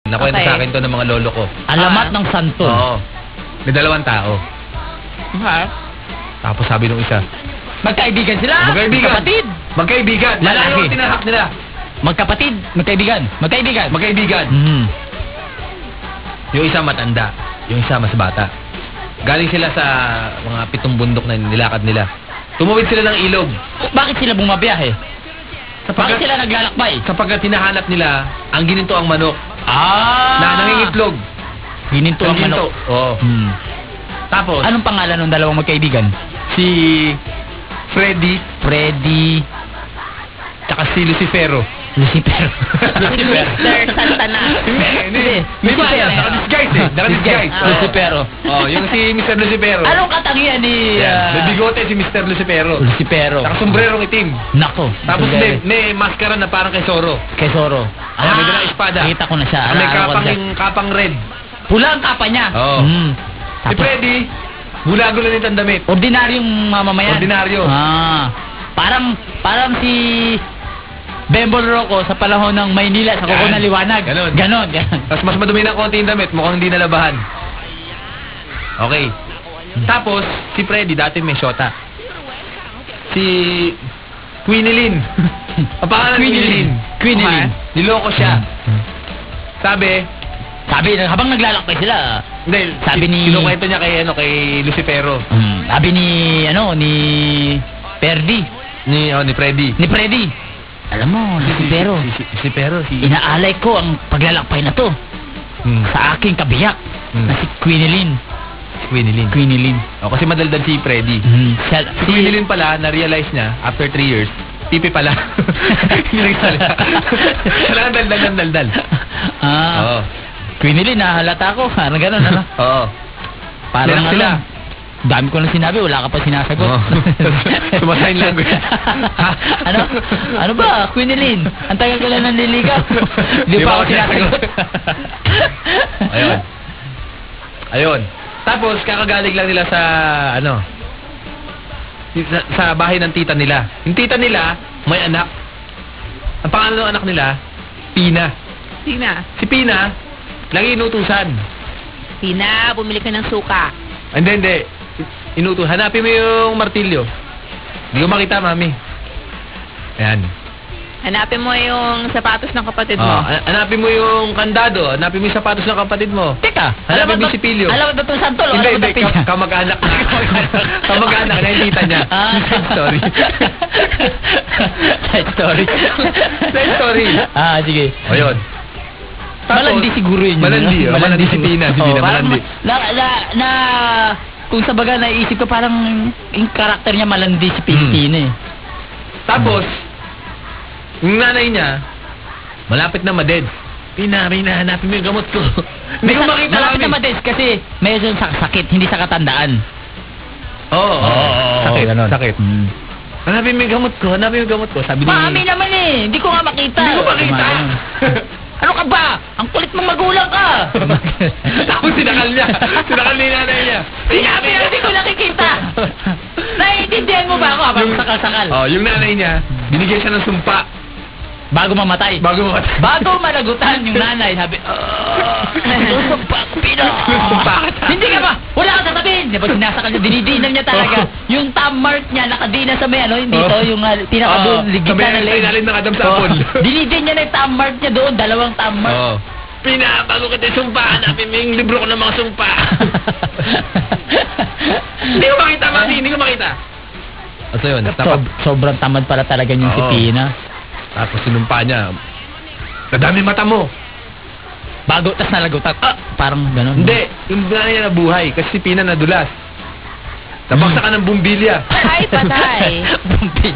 Nakwento sa akin to ng mga lolo ko. Alamat ng santol. Oo. May 2 tao. Okay. Tapos sabi nung isa, Magkaibigan sila? Magkaibigan. Magkapatid? Magkaibigan. Lalaki. Malayo ang tinahak nila. Magkapatid? Magkaibigan? Magkaibigan? Magkaibigan. Yung isa matanda. Yung isa mas bata. Galing sila sa mga 7 bundok na nilakad nila. Tumawid sila ng ilog. Bakit sila bumabiyahe? Bakit sila naglalakbay? Sapagkat hinahanap nila ang gininto ang manok. Na Na nangingitlog. Gininto ang manok. Oo. Tapos, Anong pangalan ng dalawang magkaibigan? si Freddy, tsaka si Lucifero. Lucifero. Mr. Santana. Hindi ba yan? Naka-disguise eh. Naka-disguise. Lucifero. Oh, yung si Mr. Lucifero. Anong katangian ni... May bigote si Mr. Lucifero. Lucifero. Naka sombrerong itim. Nako. Tapos may maskara na parang kay Zorro. Kay Zorro. May dalang espada. Kita ko na siya. May Alala ko na siya. kapang red. Pula ang kapa niya. Oo. Si Tapos, Freddy, gula-gula nito ang damit. ordinaryong mamamayan. Ordinaryo. Parang si Bembol Rocco sa panahon ng Maynila sa Kuko na Liwanag. Ganon. Tapos mas madumi na konti yung damit, mukhang hindi nalabahan. Okay. Tapos, si Freddy dati may shota. Si Quinilin. Ang pangalan Quinilin. Niloko siya. Sabi, habang naglalakbay sila, hindi, sabi ni... kinukwento niya kay Lucifero. Sabi ni Perdi. Ni Freddy. Ni Freddy. Alam mo, Lucifero. Inaalay ko ang paglalakbay na to sa aking kabiyak na si Quinilin. O, kasi madaldal si Freddy. Si Quinilin pala, na-realize niya, after 3 years, pipi pala. Hindi nagsalita. Kailangan daldal. Oo. Quinilin, nahalata ko. Parang gano'n, ano? Oo. Parang sila. Dami ko na sinabi, wala ka pa sinasagot. Sumasign language. Ano ba, Quinilin? Ang tagal ko lang nanliligaw. Hindi pa ako sinasagot. Ayun. Tapos, kakagaling lang nila sa, sa bahay ng tita nila. Yung tita nila, may anak. Ang pangalan ng anak nila, Pina. Si Pina, lagi inutusan. Pina, bumili ka ng suka. Hindi. Hanapin mo yung martilyo. Hindi ko makita, mami. Ayan. Hanapin mo yung sapatos ng kapatid mo. Hanapin mo yung kandado. Hanapin mo yung sapatos ng kapatid mo. Teka, Hanapin mo si Pilyo. Alam mo ba itong santol? Hindi. Kamag-anak. Kamag-anak na yung tita niya. Sorry. Side story. Sige. Ayun. Malandi siguro yun. Malandi si Pina. Malandi. Kung sa baga naisip ko parang yung karakter niya malandi si Pilipino eh. Tapos, yung nanay niya, malapit na maded. Pina, hanapin mo yung gamot ko. Hindi ko makita. Malapit na maded kasi medyo sakit, hindi sa katandaan. Sakit. Hanapin mo yung gamot ko. Sabi ni... Mami naman eh, hindi ko nga makita. Ano ka ba? Ang kulit mong magulang ka! Tapos sinakal niya yung nanay niya. Sinabi na hindi ko nakikita! Naiintindihan mo ba ako habang sakal-sakal? Yung nanay niya, binigyan siya ng sumpa. Bago mamatay? Bago managutan yung nanay, sabi, sumpa ko, Pino! Hindi ka ba? Wala kang sasabihin! Diba sinasakal niya, dinidinan niya talaga. Yung thumb mark niya, nakadina sa may dito, yung pinakadun, ligita na leg. Sa ng Adam Sapol. Dinidin niya na yung thumb mark niya doon, 2 thumb mark. Pina, bago kita sumpa, hanapin mo yung libro ko ng mga sumpa. Hindi ko makita, mami, hindi ko makita. So yun, sobrang tamad pala talaga yung si Pina. Tapos sinumpa niya, nadami mata mo. Bago, tas nalagutan. Parang gano'n. Hindi, yung nanay niya nabuhay, kasi si Pina nadulas. Nabaksakan ng bumbilya. Ay, patay.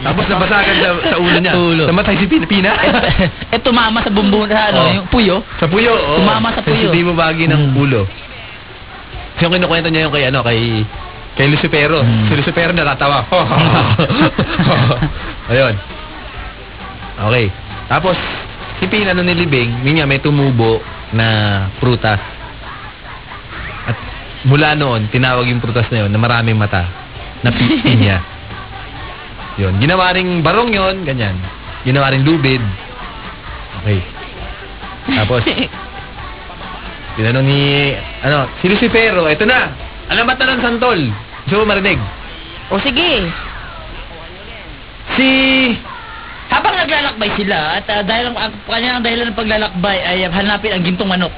Tapos nabasakan sa ulo niya. Namatay si Pina. Tumama sa yung puyo. Sa puyo, Tumama sa puyo. Hindi mo bagi ng ulo. So yung kinukwento niya yung kay Lucifero. Si Lucifero natatawa. Ayun. Okay. Tapos, si Pina nung nilibing, may tumubo na prutas. At mula noon, tinawag yung prutas na yun na maraming mata. Na pinya. Yun. Ginawa ring barong yun, ganyan. Ginawa ring lubid. Okay. Tapos, Tinanong ni, si Lucifero, eto na. Alamat na ng santol. Gusto mo marinig? O sige. Si... Habang naglalakbay sila at dahil ang kanyang dahilan ng paglalakbay ay hanapin ang gintong manok.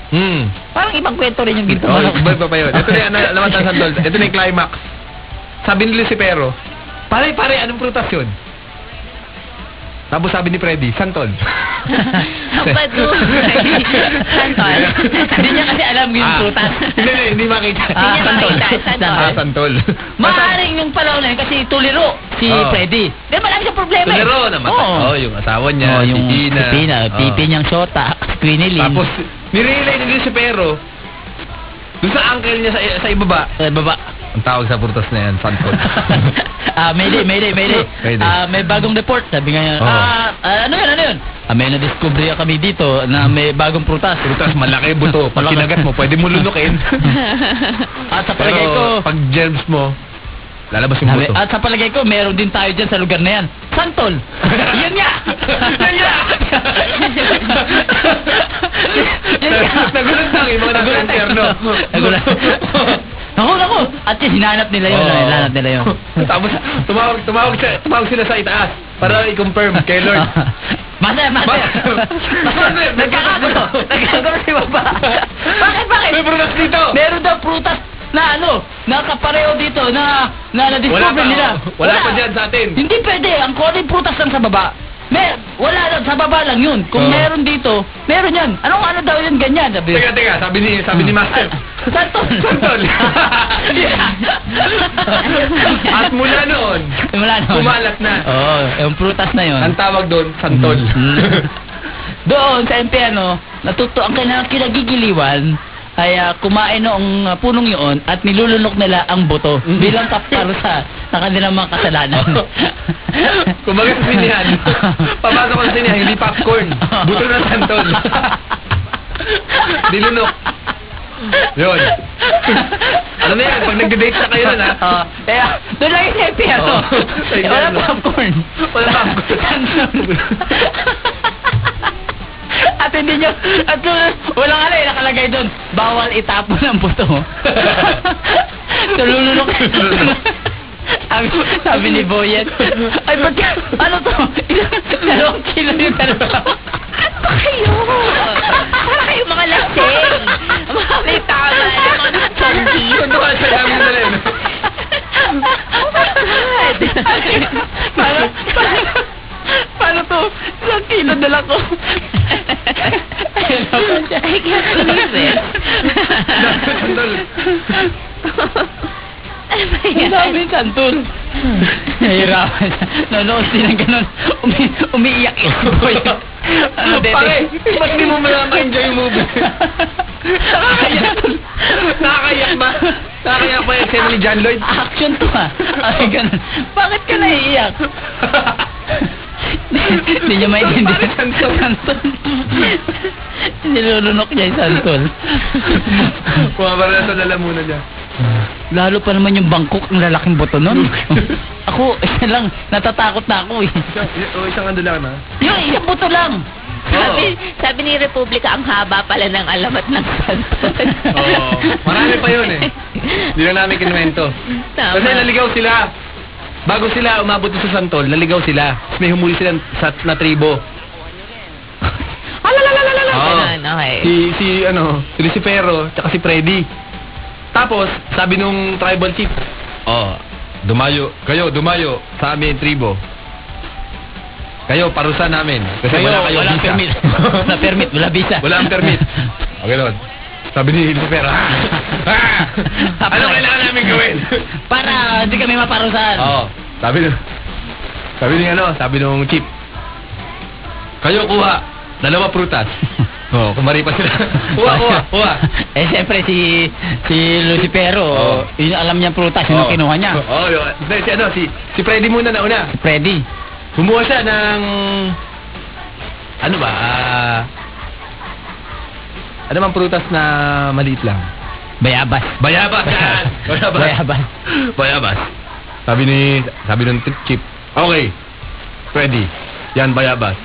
Parang ibang kwento rin yung ginto. Oh, iba pa yun. Ito na yung alamat ng santol. Ito na yung climax. Sabi ni Lucifero, pare, anong prutas yun? Tapos sabi ni Freddy, santol. Santol. Hindi niya kasi alam yung prutas. Hindi makita. Hindi niya makita, Santol. Maaaring yung palaw na yun kasi tuliro si Freddy. Dahil malaki siyang problema. Tuliro naman. Oo. Yung asawa niya, yung si Tina. pipi niyang shota, Quinilin. Tapos, nirelay ni Lucifero, doon sa uncle niya sa ibaba. Baba. Ang tawag sa prutas na yan, santol. Mayday. Mayday. May bagong report. Sabi nga yun, ano yun? May na-discover kami dito na may bagong prutas. Prutas, malaki buto. Pag kinagat mo, pwede mo lunukin. At sa palagay ko, pero pag germs mo, lalabas yung buto. At sa palagay ko, meron din tayo dyan sa lugar na yan. Santol! Yun nga! Nagulat lang yung mga nag-interno. Nagulat. Naku! At yun, hinanap nila yun. Tapos, tumawag sila sa itaas para i-confirm kay Lord. Master! Nagkakagulo si Baba. Bakit? May prutas dito! Meron daw prutas na nakapareho dito, na na-discover nila. Wala pa dyan sa atin. Hindi pwede, ang konting prutas lang sa baba. Wala lang, sa baba lang yun. Kung meron dito, meron yan. Ano daw yun ganyan? Teka, sabi ni Master. Santol! At mula noon, kumalat na. Oo, yung prutas na yun. Ang tawag doon, santol. Doon sa Empiano, ang kanilang kinagigiliwan ay kumain noong punong yun at nilulunok nila ang buto bilang kaparusa ng kanilang mga kasalanan. Kumbaga sa sinihan, papasok ko sa sinihan, hindi popcorn, buto na santol. Nilunok. Yun. Ano na yan? Pag nag-date na kayo na, doon lang yung Empiano. Wala popcorn. At hindi nyo, walang nakalagay doon, bawal itapon ang buto. Tululunok. Sabi ni Boyet, ay ba't ano to? 2 kilo yung dalawa. Para kayo mga lasing. May tama na mga chonky. Kunto ka sa namin na rin. Oh my God. Paano to? 1 kilo dala ko. I can't believe it. Santol. Ang dami santol. Nahihirapan siya. Nanood din ng ganun. Umiiyak si Boyet. Pare, ba't di mo ma-enjoy yung movie? Nakakayak ba? Nakakayak ba yung scene ni John Lloyd? Action to ay ganun. Bakit ka naiiyak? Hindi niya maintindihan. Santol. Nilulunok niya yung santol. Pumabara sa lalamunan niya. Lalo pa naman yung bangkok ng lalaking buto nun. Ako, isa lang, natatakot na ako eh. Isang ano lang na? Yung isang buto lang. Sabi ni Republika, ang haba pala ng alamat ng santol. Marami pa yun eh. Hindi lang namin kinuwento. Kasi naligaw sila. Bago sila umabot sa santol, naligaw sila. May humuli sila na tribo. Okay. Si Lucifero, tsaka si Freddy. Tapos, sabi nung tribal chief, dumayo sa aming tribo. Kayo, parusa namin. Kasi wala kayong walang visa. permit. Wala permit, wala visa. Walang permit. Okay, Lord. Sabi ni Lucifero, ano kailangan namin gawin? Para hindi kami maparusahan. Sabi nung chief, kayo kuha, 2 prutas. Kumari pa sila. Kuha. Siyempre si Lucifero, yun alam niya prutas, yun ang kinuha niya. Si Freddy muna nauna. Si Freddy. Kumuha siya ng ano bang prutas na maliit lang? Bayabas. Sabi ng chief, okay, Freddy, yan bayabas.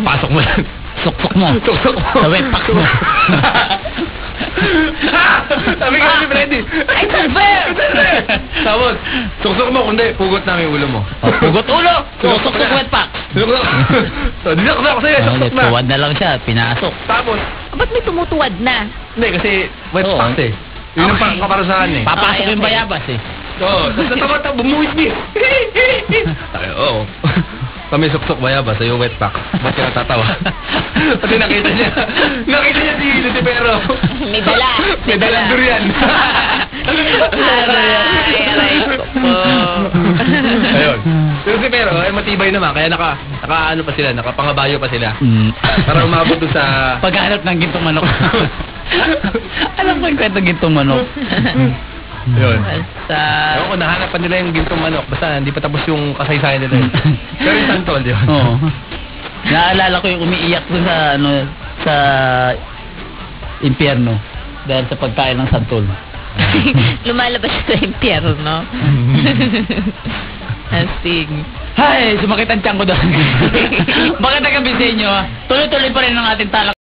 Pasok mo yan. Suksok mo. Sa wepak mo. Sabi ko si Freddy. Ay, it's unfair! Tapos, suksok mo, kundi, pugot namin yung ulo mo. Oh, pugot ulo! Susok sa wet pack! Suksok. So, dinaksak sa'yo, suksok na. Tuwad na lang siya, pinasok. Tapos, Ba't may tumutuwad na? hindi, kasi wet Oo. pack eh. Yun ang Okay. kaparasahan eh. Papasok Okay, yung okay. bayabas eh. Oo, tapos natawa-tawa, bumuhit niya. Sabi, oo. Kami suksok bayabas sa yung wet pack. Ba't ka natatawa? Kasi nakita niya si Lucifero. May dala. May dalang durian. Aray ko. Ayun. Pero si Pero, ay matibay naman. Kaya ano pa sila, nakapangabayo pa sila. Para umabot doon sa... Pagkahanap ng gintong manok. Alam ko yung kwento gintong manok. Yun. Basta... Ewan ko, nahanap pa nila yung gintong manok. Basta hindi pa tapos yung kasaysayan nila. Pero yung santol, yun. Oo. Naalala ko yung umiiyak doon sa sa impyerno dahil sa pagkain ng santol. Lumalabas siya sa impyerno. Astig. Hay, sumakit ang tiyan ko doon. Bakit nagkabis sa inyo? Tuloy-tuloy pa rin ang ating talak.